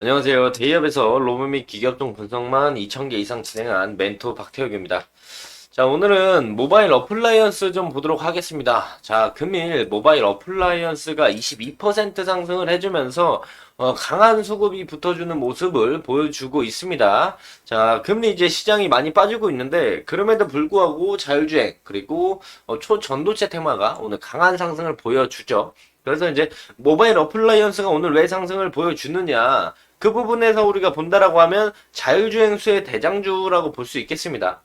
안녕하세요. 대기업에서 로봇 및 기계업종 분석만 2,000개 이상 진행한 멘토 박태혁입니다. 자, 오늘은 모바일 어플라이언스 좀 보도록 하겠습니다. 자, 금일 모바일 어플라이언스가 22% 상승을 해주면서 강한 수급이 붙어주는 모습을 보여주고 있습니다. 자, 금리 이제 시장이 많이 빠지고 있는데 그럼에도 불구하고 자율주행 그리고 초전도체 테마가 오늘 강한 상승을 보여주죠. 그래서 이제 모바일 어플라이언스가 오늘 왜 상승을 보여주느냐 그 부분에서 우리가 본다라고 하면 자율주행수의 대장주라고 볼 수 있겠습니다.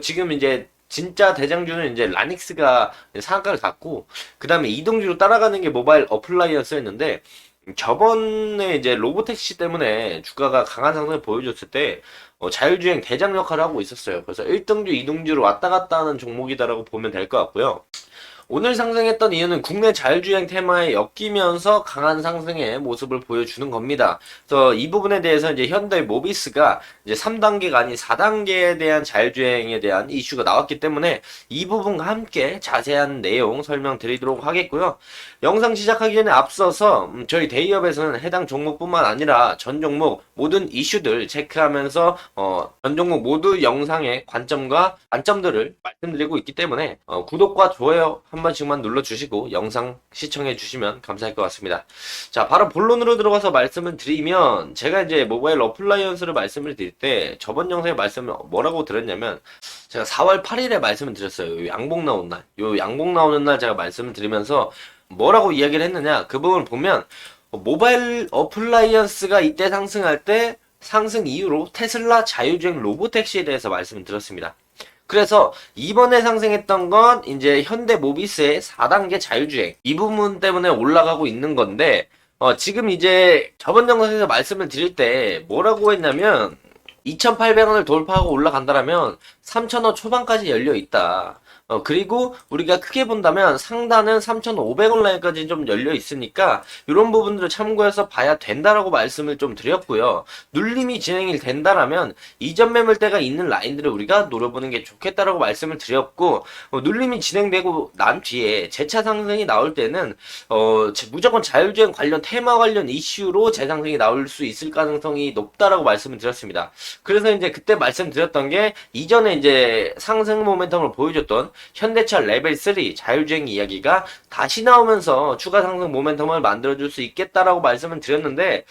지금 이제 진짜 대장주는 이제 라닉스가 상한가를 갔고 그 다음에 이동주로 따라가는 게 모바일 어플라이언스였는데 저번에 이제 로보택시 때문에 주가가 강한 상승을 보여줬을 때 자율주행 대장 역할을 하고 있었어요. 그래서 1등주, 2등주로 왔다 갔다 하는 종목이다라고 보면 될 것 같고요. 오늘 상승했던 이유는 국내 자율주행 테마에 엮이면서 강한 상승의 모습을 보여주는 겁니다. 그래서 이 부분에 대해서 이제 현대 모비스가 이제 3단계가 아닌 4단계에 대한 자율주행에 대한 이슈가 나왔기 때문에 이 부분과 함께 자세한 내용 설명드리도록 하겠고요. 영상 시작하기 전에 앞서서 저희 데이업에서는 해당 종목뿐만 아니라 전 종목 모든 이슈들 체크하면서 전 종목 모두 영상의 관점과 단점들을 말씀드리고 있기 때문에 구독과 좋아요 한 번씩만 눌러주시고 영상 시청해주시면 감사할 것 같습니다. 자, 바로 본론으로 들어가서 말씀을 드리면 제가 이제 모바일 어플라이언스를 말씀을 드릴 때 저번 영상에 말씀을 뭐라고 드렸냐면 제가 4월 8일에 말씀을 드렸어요. 요 양봉 나오는 날. 요 양봉 나오는 날 제가 말씀을 드리면서 뭐라고 이야기를 했느냐 그 부분을 보면 모바일 어플라이언스가 이때 상승할 때 상승 이유로 테슬라 자율주행 로보택시에 대해서 말씀을 드렸습니다. 그래서 이번에 상승했던 건 이제 현대 모비스의 4단계 자율주행 이 부분 때문에 올라가고 있는 건데 지금 이제 저번 영상에서 말씀을 드릴 때 뭐라고 했냐면 2,800원을 돌파하고 올라간다라면 3,000원 초반까지 열려 있다. 그리고 우리가 크게 본다면 상단은 3,500원 라인까지 좀 열려 있으니까 이런 부분들을 참고해서 봐야 된다라고 말씀을 좀 드렸고요. 눌림이 진행이 된다라면 이전 매물대가 있는 라인들을 우리가 노려보는 게 좋겠다라고 말씀을 드렸고 눌림이 진행되고 난 뒤에 재차 상승이 나올 때는 무조건 자율주행 관련 테마 관련 이슈로 재상승이 나올 수 있을 가능성이 높다라고 말씀을 드렸습니다. 그래서 이제 그때 말씀드렸던 게 이전에 이제 상승 모멘텀을 보여줬던 현대차 레벨 3 자율주행 이야기가 다시 나오면서 추가 상승 모멘텀을 만들어줄 수 있겠다라고 말씀을 드렸는데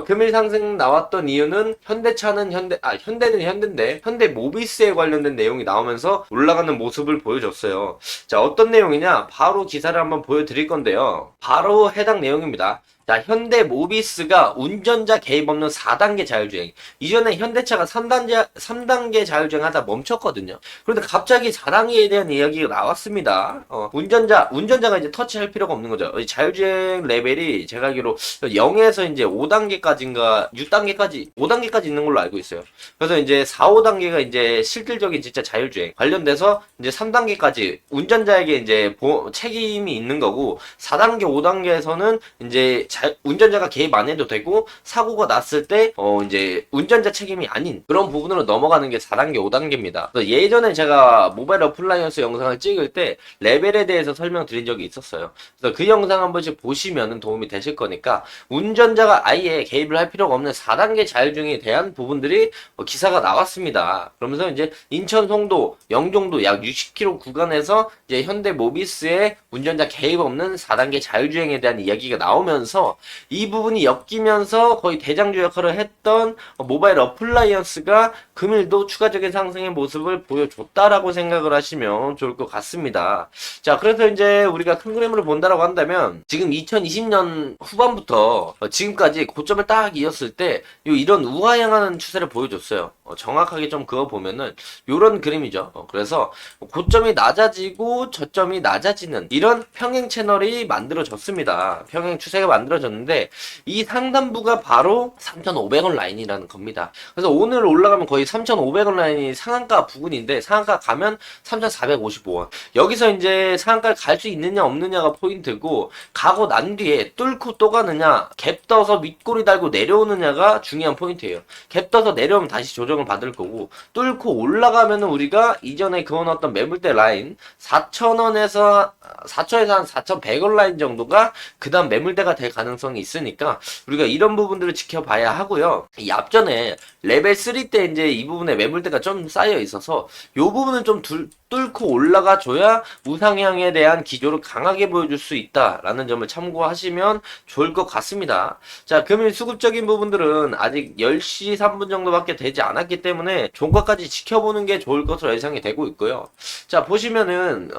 금일 상승 나왔던 이유는 현대차는 현대는 현대인데 현대 모비스에 관련된 내용이 나오면서 올라가는 모습을 보여줬어요. 자, 어떤 내용이냐 바로 기사를 한번 보여드릴 건데요. 바로 해당 내용입니다. 자, 현대 모비스가 운전자 개입 없는 4단계 자율주행. 이전에 현대차가 3단계 자율주행 하다 멈췄거든요. 그런데 갑자기 4단계에 대한 이야기가 나왔습니다. 운전자가 이제 터치할 필요가 없는 거죠. 자율주행 레벨이 제가 알기로 0에서 이제 5단계까지인가 6단계까지, 5단계까지 있는 걸로 알고 있어요. 그래서 이제 4, 5단계가 이제 실질적인 진짜 자율주행 관련돼서 이제 3단계까지 운전자에게 이제 책임이 있는 거고 4단계, 5단계에서는 이제 운전자가 개입 안 해도 되고 사고가 났을 때 이제 운전자 책임이 아닌 그런 부분으로 넘어가는 게 4단계, 5단계입니다. 그래서 예전에 제가 모바일 어플라이언스 영상을 찍을 때 레벨에 대해서 설명드린 적이 있었어요. 그래서 그 영상 한 번씩 보시면 도움이 되실 거니까 운전자가 아예 개입을 할 필요가 없는 4단계 자율주행에 대한 부분들이 기사가 나왔습니다. 그러면서 이제 인천 송도, 영종도 약 60km 구간에서 이제 현대 모비스의 운전자 개입 없는 4단계 자율주행에 대한 이야기가 나오면서 이 부분이 엮이면서 거의 대장주 역할을 했던 모바일 어플라이언스가 금일도 추가적인 상승의 모습을 보여줬다라고 생각을 하시면 좋을 것 같습니다. 자, 그래서 이제 우리가 큰 그림으로 본다라고 한다면 지금 2020년 후반부터 지금까지 고점을 딱 이었을 때 이런 우하향하는 추세를 보여줬어요. 정확하게 좀 그거 보면은 요런 그림이죠. 그래서 고점이 낮아지고 저점이 낮아지는 이런 평행 채널이 만들어졌습니다. 평행 추세가 만들어졌는데 이 상단부가 바로 3,500원 라인이라는 겁니다. 그래서 오늘 올라가면 거의 3,500원 라인이 상한가 부근인데 상한가 가면 3,455원. 여기서 이제 상한가를 갈 수 있느냐 없느냐가 포인트고 가고 난 뒤에 뚫고 또 가느냐 갭 떠서 윗꼬리 달고 내려오느냐가 중요한 포인트예요. 갭 떠서 내려오면 다시 조정을 받을 거고 뚫고 올라가면은 우리가 이전에 그어놨던 매물대 라인 4,000원에서 한 4,100원 라인 정도가 그 다음 매물대가 될 가능성이 있으니까 우리가 이런 부분들을 지켜봐야 하고요. 이 앞전에 레벨 3 때 이제 이 부분에 매물대가 좀 쌓여 있어서 이 부분은 좀 뚫고 올라가 줘야 우상향에 대한 기조를 강하게 보여줄 수 있다라는 점을 참고하시면 좋을 것 같습니다. 자, 금일 수급적인 부분들은 아직 10시 3분 정도밖에 되지 않았기 때문에 종가까지 지켜보는 게 좋을 것으로 예상이 되고 있고요. 자, 보시면은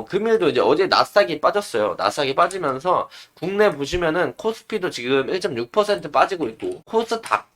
금일도 이제 어제 나스닥이 빠졌어요. 나스닥이 빠지면서 국내 보시면은 코스피도 지금 1.6% 빠지고 있고 코스닥도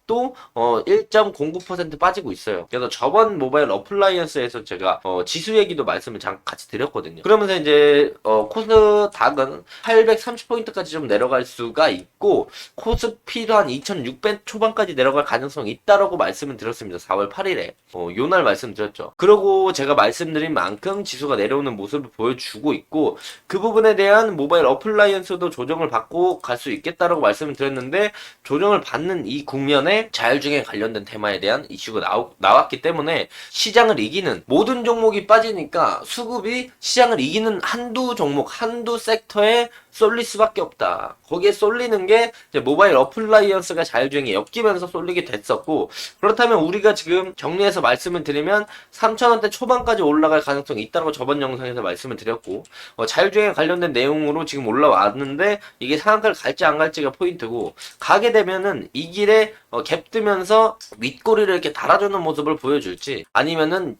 1.09% 빠지고 있어요. 그래서 저번 모바일 어플라이언스에서 제가 지수 얘기도 말씀을 같이 드렸거든요. 그러면서 이제 코스닥은 830포인트까지 좀 내려갈 수가 있고 코스피도 한 2600 초반까지 내려갈 가능성이 있다라고 말씀을 드렸습니다. 4월 8일에 요날 말씀드렸죠. 그러고 제가 말씀드린 만큼 지수가 내려오는 모습을 보여주고 있고 그 부분에 대한 모바일 어플라이언스도 조정을 받고 갈 수 있겠다라고 말씀을 드렸는데 조정을 받는 이 국면에 자율주행에 관련된 테마에 대한 이슈가 나왔기 때문에 시장을 이기는 모든 종목이 빠지니까 수급이 시장을 이기는 한두 종목, 한두 섹터에 쏠릴 수밖에 없다. 거기에 쏠리는 게 이제 모바일 어플라이언스가 자율주행에 엮이면서 쏠리게 됐었고 그렇다면 우리가 지금 정리해서 말씀을 드리면 3,000원대 초반까지 올라갈 가능성이 있다고 저번 영상에서 말씀을 드렸고 자율주행에 관련된 내용으로 지금 올라왔는데 이게 상한가를 갈지 안 갈지가 포인트고 가게 되면은 이 길에 갭 뜨면서 윗꼬리를 이렇게 달아주는 모습을 보여줄지 아니면은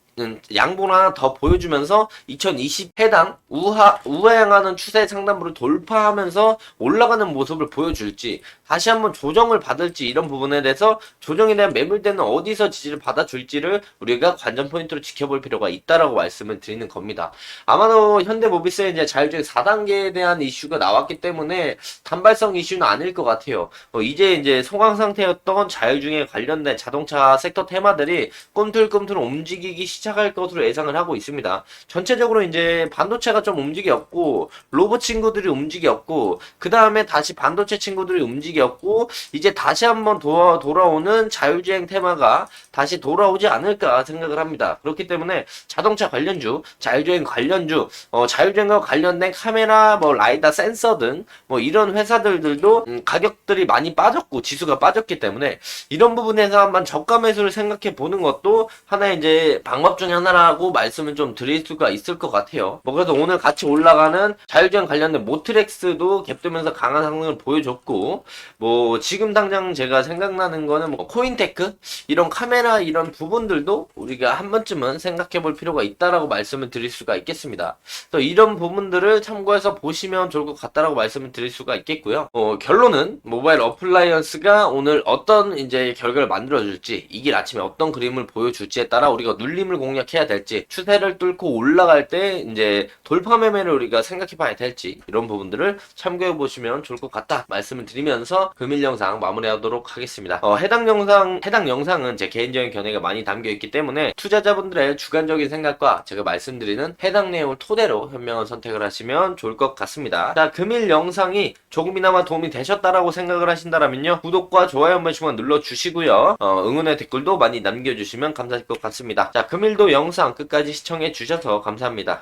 양봉을 하나 더 보여주면서 2020 해당 우하향하는 추세 상단부를 돌파하면서 올라가는 모습을 보여줄지 다시 한번 조정을 받을지 이런 부분에 대해서 조정에 대한 매물대는 어디서 지지를 받아줄지를 우리가 관전 포인트로 지켜볼 필요가 있다라고 말씀을 드리는 겁니다. 아마도 현대모비스의 이제 자율주행 4단계에 대한 이슈가 나왔기 때문에 단발성 이슈는 아닐 것 같아요. 이제 소강 상태였던 자율주행에 관련된 자동차 섹터 테마들이 꿈틀꿈틀 움직이기 시작할 것으로 예상을 하고 있습니다. 전체적으로 이제 반도체가 좀 움직였고 로봇 친구들이 움직였고 그 다음에 다시 반도체 친구들이 움직였고 이제 다시 한번 돌아오는 자율주행 테마가 다시 돌아오지 않을까 생각을 합니다. 그렇기 때문에 자동차 관련주, 자율주행 관련주, 자율주행과 관련된 카메라, 라이다 센서 등 이런 회사들도 가격들이 많이 빠졌고 지수가 빠졌기 때문에 이런 부분에서 한번 저가 매수를 생각해 보는 것도 하나의 이제 방법 중에 하나라고 말씀을 좀 드릴 수가 있을 것 같아요. 그래서 오늘 같이 올라가는 자율주행 관련된 모트렉스도 갭되면서 강한 상승을 보여줬고 지금 당장 제가 생각나는 거는 코인테크 이런 카메라 이런 부분들도 우리가 한 번쯤은 생각해 볼 필요가 있다라고 말씀을 드릴 수가 있겠습니다. 그래서 이런 부분들을 참고해서 보시면 좋을 것 같다라고 말씀을 드릴 수가 있겠고요. 결론은 모바일 어플라이언스가 오늘 어떤 이제 결과를 만들어줄지 이 길 아침에 어떤 그림을 보여줄지에 따라 우리가 눌림을 공략해야 될지 추세를 뚫고 올라갈 때 이제 돌파 매매를 우리가 생각해 봐야 될지 이런 부분들을 참고해 보시면 좋을 것 같다 말씀을 드리면서 금일 영상 마무리하도록 하겠습니다. 해당 영상은 제 개인적인 견해가 많이 담겨 있기 때문에 투자자분들의 주관적인 생각과 제가 말씀드리는 해당 내용을 토대로 현명한 선택을 하시면 좋을 것 같습니다. 자, 금일 영상이 조금이나마 도움이 되셨다라고 생각을 하신다면요 구독과 좋아요 한 번씩만 눌러주시고요 응원의 댓글도 많이 남겨주시면 감사할 것 같습니다. 자, 금일도 영상 끝까지 시청해 주셔서 감사합니다.